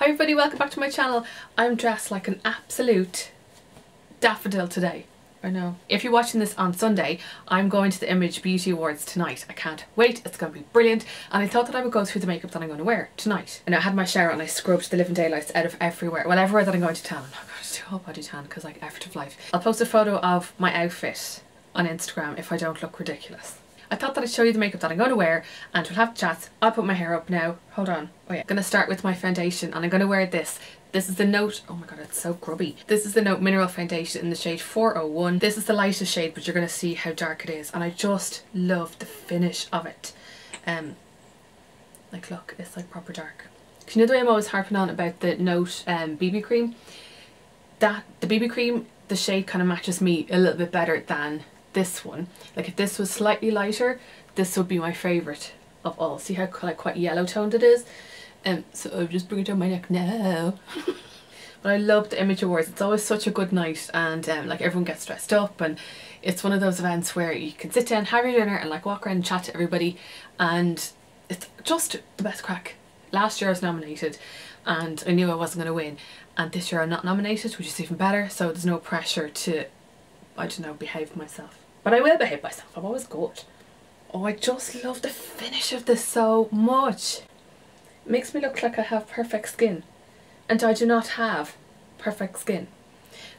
Hi everybody, welcome back to my channel. I'm dressed like an absolute daffodil today. I know. If you're watching this on Sunday, I'm going to the Image Beauty Awards tonight. I can't wait, it's going to be brilliant. And I thought that I would go through the makeup that I'm going to wear tonight. And I had my shower and I scrubbed the living daylights out of everywhere. Well, everywhere that I'm going to tan. I'm not going to do a whole body tan because like effort of life. I'll post a photo of my outfit on Instagram if I don't look ridiculous. I thought that I'd show you the makeup that I'm going to wear and we'll have chats. I'll put my hair up now. Hold on. Oh yeah. I'm going to start with my foundation and I'm going to wear this. This is the Note, oh my god, it's so grubby. This is the Note Mineral Foundation in the shade 401. This is the lightest shade, but you're going to see how dark it is. And I just love the finish of it. Like look, it's like proper dark. You know the way I'm always harping on about the Note BB cream? The BB cream, the shade kind of matches me a little bit better than this one. Like if this was slightly lighter, this would be my favourite of all. See how like quite yellow toned it is? So I'll just bring it down my neck now. But I love the Image Awards. It's always such a good night and like everyone gets dressed up and it's one of those events where you can sit down, have your dinner and like walk around and chat to everybody and it's just the best crack. Last year I was nominated and I knew I wasn't going to win, and this year I'm not nominated, which is even better, so there's no pressure to, I don't know, behave myself. But I will behave myself, I'm always good. Oh, I just love the finish of this so much. It makes me look like I have perfect skin. And I do not have perfect skin.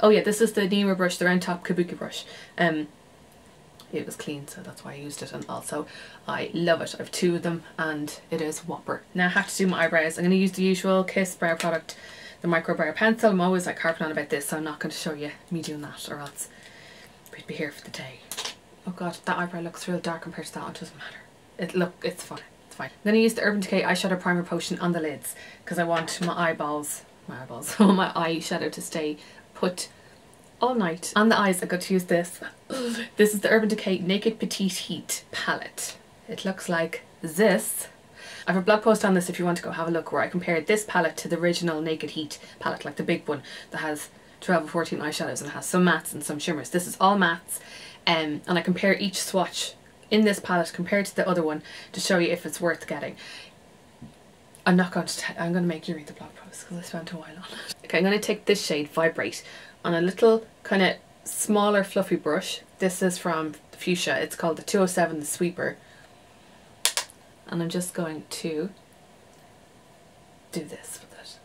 Oh yeah, this is the Nima brush, the round top kabuki brush. It was clean, so that's why I used it, and also I love it. I have two of them and it is whopper. Now I have to do my eyebrows. I'm going to use the usual Kiss brow product, the micro brow pencil. I'm always like harping on about this, so I'm not going to show you me doing that or else we'd be here for the day. Oh god, that eyebrow looks real dark compared to that one. It doesn't matter. It's fine. It's fine. I'm going to use the Urban Decay eyeshadow primer potion on the lids because I want my my eyeshadow to stay put all night. On the eyes I'm going to use this. This is the Urban Decay Naked Petite Heat palette. It looks like this. I have a blog post on this if you want to go have a look, where I compared this palette to the original Naked Heat palette, like the big one that has 12 or 14 eyeshadows and has some mattes and some shimmers. This is all mattes. And I compare each swatch in this palette compared to the other one to show you if it's worth getting. I'm going to make you read the blog post because I spent a while on it. Okay, I'm going to take this shade Vibrate on a little kind of smaller fluffy brush. This is from Fuchsia. It's called the 207 the Sweeper. And I'm just going to do this with it.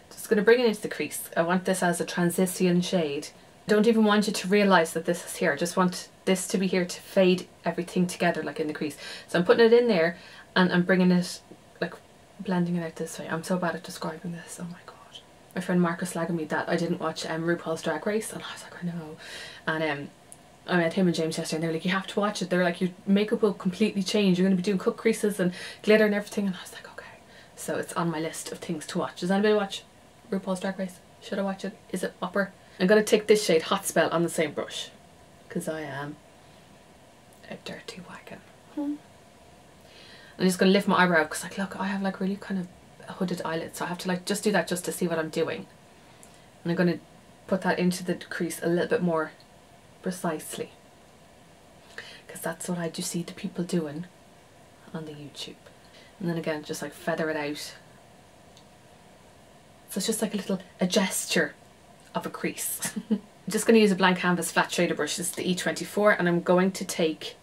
Just going to bring it into the crease. I want this as a transition shade. Don't even want you to realise that this is here. I just want this to be here to fade everything together like in the crease. So I'm putting it in there and I'm bringing it, like blending it out this way. I'm so bad at describing this, oh my god. My friend Mark was slagging me that I didn't watch RuPaul's Drag Race, and I was like, I know. And I met him and James yesterday and they were like, you have to watch it. They were like, your makeup will completely change. You're going to be doing cut creases and glitter and everything. And I was like, okay. So it's on my list of things to watch. Does anybody watch RuPaul's Drag Race? Should I watch it? Is it whopper? I'm going to take this shade Hot Spell on the same brush because I am a dirty wagon. I'm just going to lift my eyebrow because like look, I have like really kind of hooded eyelids, so I have to like just do that just to see what I'm doing. And I'm going to put that into the crease a little bit more precisely because that's what I do see the people doing on the YouTube. And then again just like feather it out. So it's just like a gesture of a crease. I'm just going to use a blank canvas flat shader brush. This is the E24 and I'm going to take,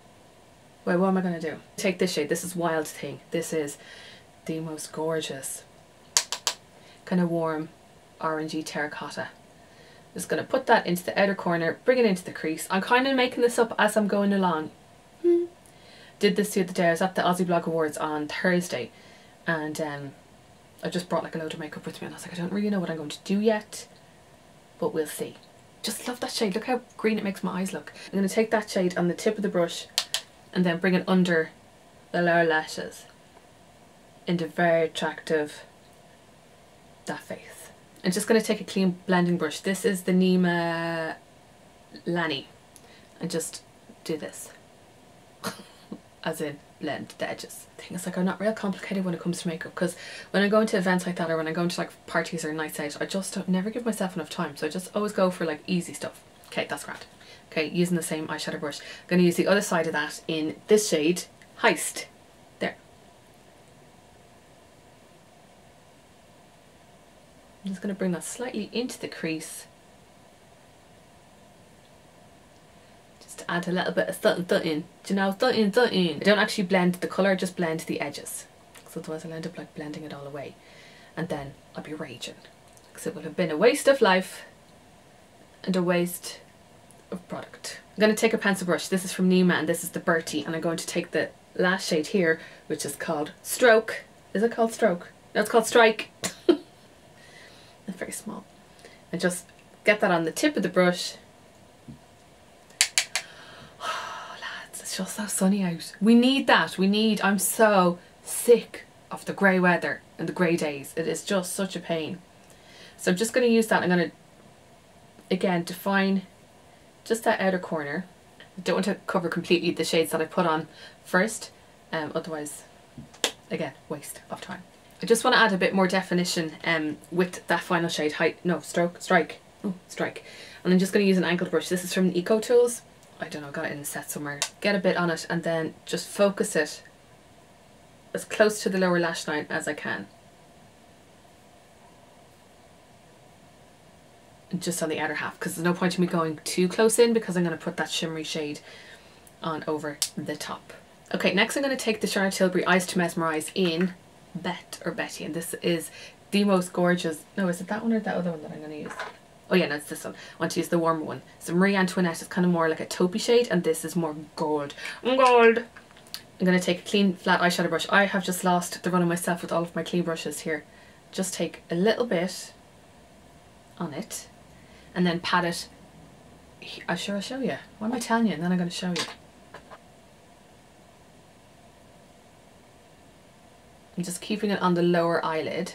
wait, what am I going to do? Take this shade. This is Wild Thing. This is the most gorgeous kind of warm orangey terracotta. Just going to put that into the outer corner, bring it into the crease. I'm kind of making this up as I'm going along. Did this the other day. I was at the Aussie Blog Awards on Thursday and I just brought like a load of makeup with me and I was like, I don't really know what I'm going to do yet, but we'll see. Just love that shade. Look how green it makes my eyes look. I'm going to take that shade on the tip of the brush and then bring it under the lower lashes into very attractive that face. I'm just going to take a clean blending brush. This is the Nima Lani and just do this as in blend the edges. The thing is, like, I'm not real complicated when it comes to makeup because when I go into events like that or when I go into like parties or nights out, I just don't never give myself enough time, so I just always go for like easy stuff. Okay, that's grand. Okay, using the same eyeshadow brush. I'm going to use the other side of that in this shade Heist. There. I'm just going to bring that slightly into the crease. Just to add a little bit of something. Do you know, something. I don't actually blend the colour, just blend the edges. Because otherwise I'll end up like blending it all away. And then I'll be raging. Because it would have been a waste of life and a waste of product. I'm going to take a pencil brush. This is from Nima and this is the Bertie. And I'm going to take the last shade here, which is called Stroke. Is it called Stroke? No, it's called Strike. It's very small. And just get that on the tip of the brush. Oh, lads, it's just so sunny out. We need that. I'm so sick of the grey weather and the grey days. It is just such a pain. So I'm just going to use that. I'm going to, again, define just that outer corner. I don't want to cover completely the shades that I put on first. Otherwise, again, waste of time. I just want to add a bit more definition with that final shade. Strike. Oh, Strike. And I'm just going to use an angled brush. This is from Eco Tools. I don't know, got it in a set somewhere. Get a bit on it and then just focus it as close to the lower lash line as I can. And just on the outer half, because there's no point in me going too close in because I'm going to put that shimmery shade on over the top. Okay, next I'm going to take the Charlotte Tilbury Eyes to Mesmerise in Bette or Betty, and this is the most gorgeous. No, is it that one or that other one that I'm going to use? Oh yeah, no, it's this one. I want to use the warmer one. So Marie Antoinette is kind of more like a taupey shade, and this is more gold. Gold! I'm going to take a clean flat eyeshadow brush. I have just lost the run of myself with all of my clean brushes here. Just take a little bit on it and then pat it. I'll show you. Why am I telling you? And then I'm going to show you. I'm just keeping it on the lower eyelid,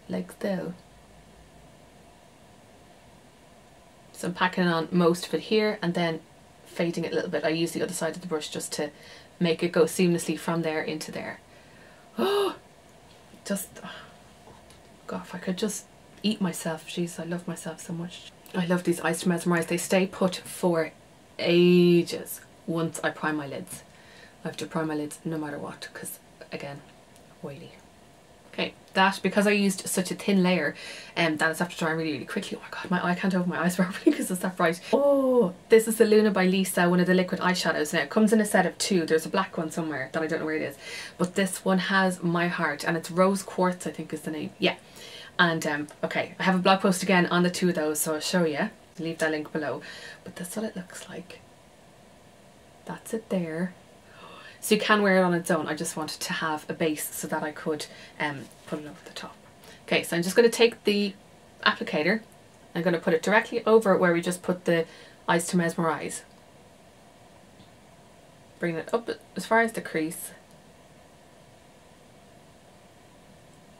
like so. So I'm packing on most of it here and then fading it a little bit. I use the other side of the brush just to make it go seamlessly from there into there. Oh, God, if I could just eat myself. Jeez, I love myself so much. I love these Eyes to Mesmerise. They stay put for ages once I prime my lids. I have to prime my lids no matter what, because again, oily. Okay, that, because I used such a thin layer, that is after drying really, really quickly. Oh my God, I can't open my eyes properly because it's that bright. Oh, this is the Luna by Lisa, one of the liquid eyeshadows. Now, it comes in a set of 2. There's a black one somewhere that I don't know where it is. But this one has my heart, and it's Rose Quartz, I think is the name. Yeah. And, okay, I have a blog post again on the 2 of those, so I'll show you. Leave that link below. But that's what it looks like. That's it there. So you can wear it on its own. I just wanted to have a base so that I could put it over the top. Okay, so I'm just going to take the applicator. I'm going to put it directly over where we just put the Eyes to Mesmerise. Bring it up as far as the crease.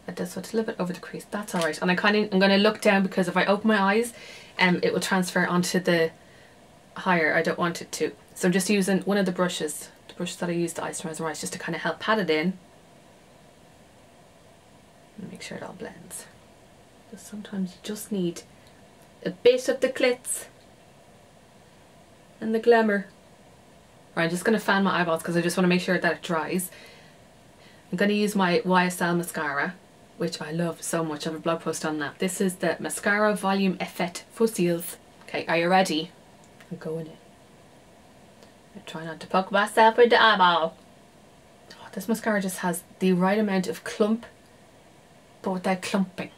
And just a little bit over the crease. That's alright. And I'm going to look down because if I open my eyes, it will transfer onto the higher. I don't want it to. So I'm just using one of the brushes. Brush that I used, the Eyes to Mesmerise, just to kind of help pat it in and make sure it all blends. Because sometimes you just need a bit of the glitz and the glamour. Right, I'm just going to fan my eyeballs because I just want to make sure that it dries. I'm going to use my YSL mascara, which I love so much. I have a blog post on that. This is the Mascara Volume Effet Faux Cils. Okay, are you ready? I'm going in. I try not to poke myself with the eyeball. Oh, this mascara just has the right amount of clump, but without clumping.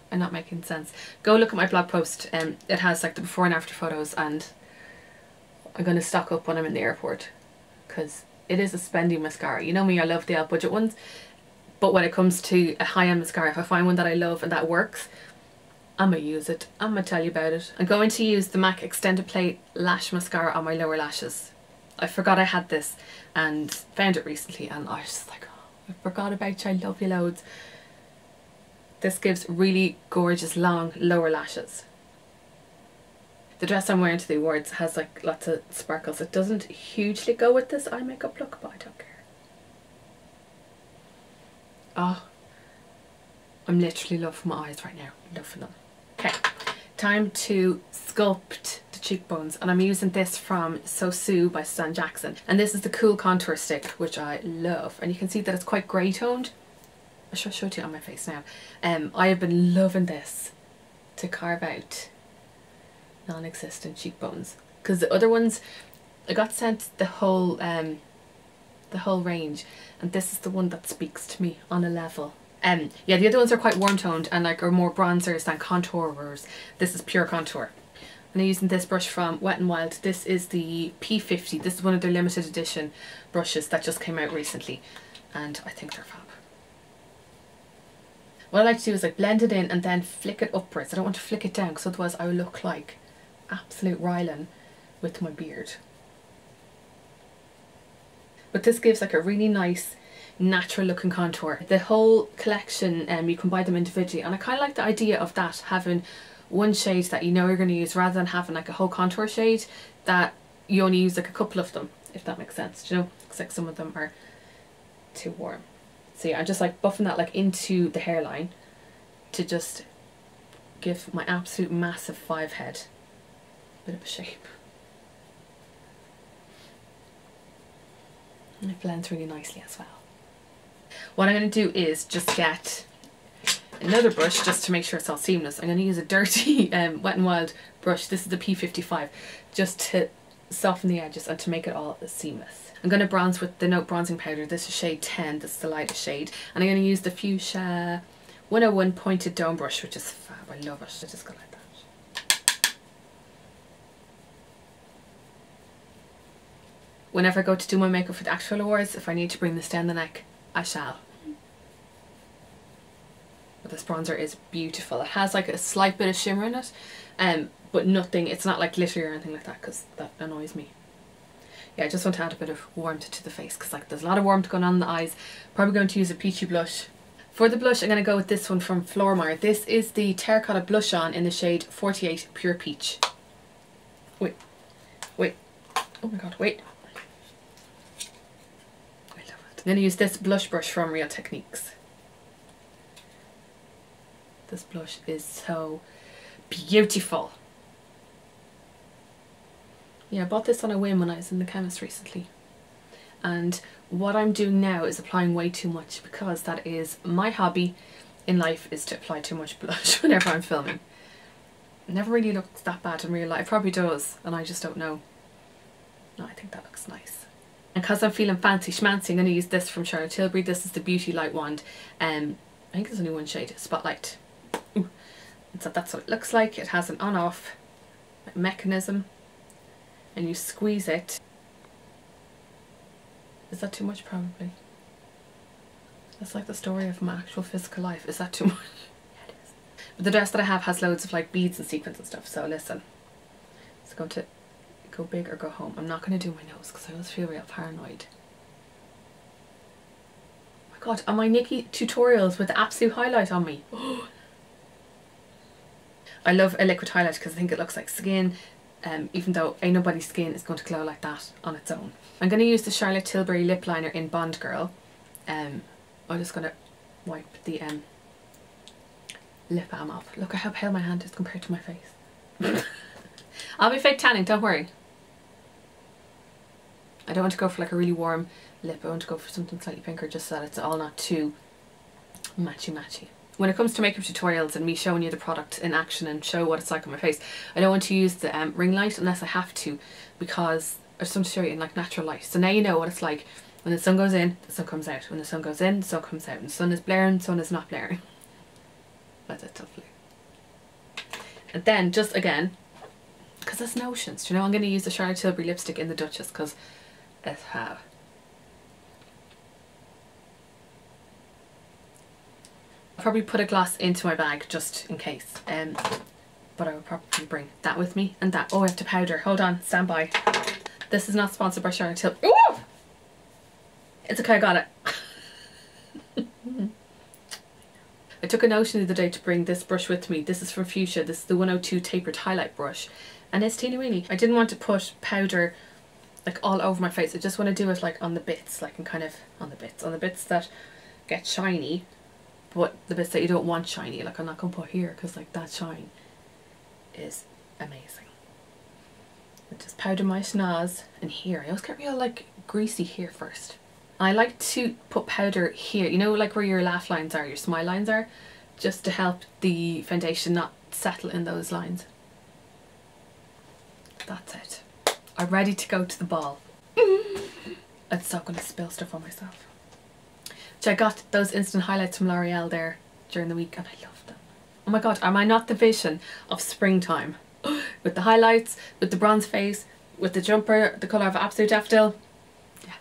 I'm not making sense. Go look at my blog post. It has like the before and after photos, and I'm going to stock up when I'm in the airport because it is a spendy mascara. You know me, I love the budget ones, but when it comes to a high-end mascara, if I find one that I love and that works, I'm going to use it. I'm going to tell you about it. I'm going to use the MAC Extended Play Lash Mascara on my lower lashes. I forgot I had this and found it recently and I was just like, oh, I forgot about you, I love you loads. This gives really gorgeous long lower lashes. The dress I'm wearing to the awards has like lots of sparkles. It doesn't hugely go with this eye makeup look, but I don't care. Oh, I'm literally loving my eyes right now. Loving them. Okay, time to sculpt the cheekbones, and I'm using this from SoSu by Stan Jackson, and this is the Cool Contour Stick, which I love, and you can see that it's quite grey toned. I should show it to you on my face now. I have been loving this to carve out non-existent cheekbones, because the other ones I got sent the whole range, and this is the one that speaks to me on a level. Yeah, the other ones are quite warm toned and like are more bronzers than contourers. This is pure contour. And I'm using this brush from Wet n Wild. This is the P50. This is one of their limited edition brushes that just came out recently, and I think they're fab. What I like to do is like blend it in and then flick it upwards. I don't want to flick it down because otherwise I will look like absolute Rylan with my beard. But this gives like a really nice natural looking contour. The whole collection, you can buy them individually, and I kind of like the idea of that, having one shade that you know you're going to use rather than having like a whole contour shade that you only use like a couple of them, if that makes sense. Do you know? Because like some of them are too warm. So yeah, I'm just like buffing that like into the hairline to just give my absolute massive 5 head a bit of a shape. And it blends really nicely as well. What I'm going to do is just get another brush just to make sure it's all seamless. I'm going to use a dirty Wet n Wild brush. This is the P55, just to soften the edges and to make it all seamless. I'm going to bronze with the Note bronzing powder. This is shade 10, this is the lightest shade. And I'm going to use the Fuchsia 101 pointed dome brush, which is fab. I love it. I just go like that. Whenever I go to do my makeup for the actual awards, if I need to bring this down the neck, I shall. But this bronzer is beautiful. It has like a slight bit of shimmer in it, but nothing, it's not like glittery or anything like that, because that annoys me. Yeah, I just want to add a bit of warmth to the face, because like there's a lot of warmth going on in the eyes. Probably going to use a peachy blush. For the blush, I'm going to go with this one from Flormar. This is the Terracotta Blush On in the shade 48 Pure Peach. Wait. Oh my god, wait. I love it. I'm going to use this blush brush from Real Techniques. This blush is so beautiful. Yeah, I bought this on a whim when I was in the chemist recently. And what I'm doing now is applying way too much, because that is my hobby in life, is to apply too much blush whenever I'm filming. It never really looks that bad in real life. It probably does, and I just don't know. No, I think that looks nice. And because I'm feeling fancy schmancy, I'm going to use this from Tilbury. This is the Beauty Light Wand. I think there's only one shade, Spotlight. Ooh. So that's what it looks like. It has an on-off mechanism, and you squeeze it. Is that too much? Probably. That's like the story of my actual physical life. Is that too much? Yeah, it is. But the dress that I have has loads of like beads and sequins and stuff, so listen. It's going to go big or go home. I'm not going to do my nose because I always feel real paranoid. Oh my god, are my Nikki tutorials with the absolute highlight on me? I love a liquid highlight because I think it looks like skin, even though ain't nobody's skin is going to glow like that on its own. I'm going to use the Charlotte Tilbury lip liner in Bond Girl. I'm just going to wipe the lip balm off. Look at how pale my hand is compared to my face. I'll be fake tanning, don't worry. I don't want to go for like a really warm lip. I want to go for something slightly pinker, just so that it's all not too matchy. When it comes to makeup tutorials and me showing you the product in action and show what it's like on my face, I don't want to use the ring light unless I have to, because I just want to show you in like natural light. So now you know what it's like. When the sun goes in, the sun comes out. When the sun goes in, the sun comes out. When the sun is blaring, the sun is not blaring. That's it, lovely. And then just again, because there's notions, you know, I'm going to use the Charlotte Tilbury lipstick in the Duchess because it's fab. I'll probably put a gloss into my bag just in case, but I will probably bring that with me and that. Oh, I have to powder. Hold on, stand by. This is not sponsored by Charlotte Tilbury. Ooh! It's okay, I got it. I took a notion the other day to bring this brush with me. This is from Fuchsia. This is the 102 tapered highlight brush, and it's teeny weeny. I didn't want to put powder like all over my face. I just want to do it like on the bits, like and kind of on the bits that get shiny, but the bits that you don't want shiny, like I'm not gonna put here because like that shine is amazing. I just powder my schnoz and here. I always get real like greasy here first. I like to put powder here, you know, like where your laugh lines are, your smile lines are, just to help the foundation not settle in those lines. That's it. I'm ready to go to the ball. I'm so gonna spill stuff on myself. So I got those instant highlights from L'Oreal there during the week and I love them. Oh my god, am I not the vision of springtime? With the highlights, with the bronze face, with the jumper, the colour of Absolute Daffodil. Yeah,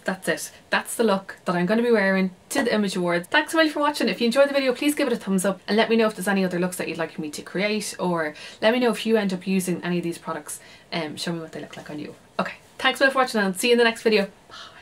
that's it. That's the look that I'm going to be wearing to the Image Awards. Thanks so much for watching. If you enjoyed the video, please give it a thumbs up and let me know if there's any other looks that you'd like me to create, or let me know if you end up using any of these products. Show me what they look like on you. Okay, thanks so much for watching and I'll see you in the next video. Bye.